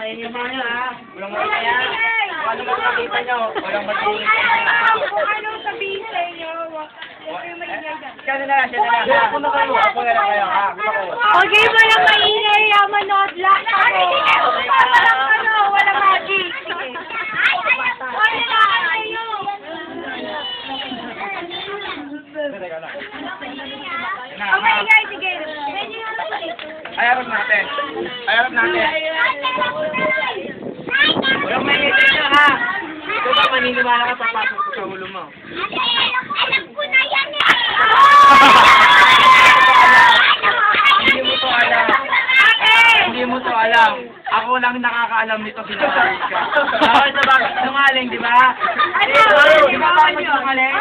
maingay nyo ha. Walang maingay ha. Kung ano mas nakita nyo, walang maingay. Kung ano sabihin sa inyo, huwag kayong maingay dyan. Siya na lang, siya na lang. Ako na kayo, ako na lang kayo ha. Okay, walang maingay, manod lang ako. Walang magic. Wala lang kayo. Ang maingay, sige. Ay, harap natin. Ay, harap natin. Walang maingay sa inyo ha. Ito ba maniniwala ka papasok ko sa ulo mo? Alam ko na yan eh. Hindi mo to alam. Hindi mo to alam. Ako lang nakakaalam nito, sinungaling ka. Bakit na bakit sinungaling, di ba? Di ba bakit sinungaling?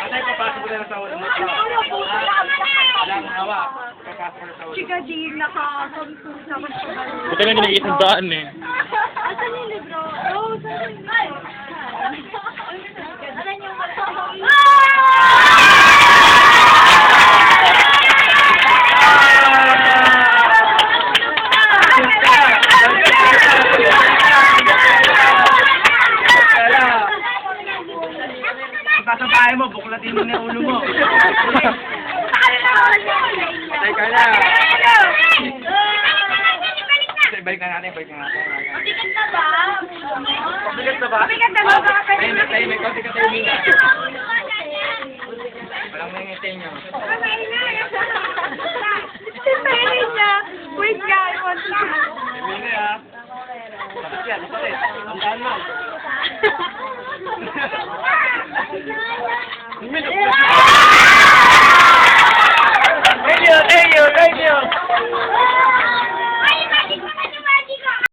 Patay, papasok ko na lang sa ulo mo. Wala akong hawa. Papasok ko na sa ulo mo. Chika, di nakakampus naman siya. Buti lang ginigit daan eh. Asan yung libro? Oh, saan yung libro? Asan yung Sasabahin mo, buklatin mo na yung ulo mo. Teka na. Balik na natin, balik na natin. Bigat na ba? Bigat na ba? Bigat na ba? Tahimik, konti ka tahimik. Walang mangingitay nyo. Sintayin niya. Wait nga, I want to. Tahimik ha. Bakit yan? Bakit? Ang daan mo. Minok na.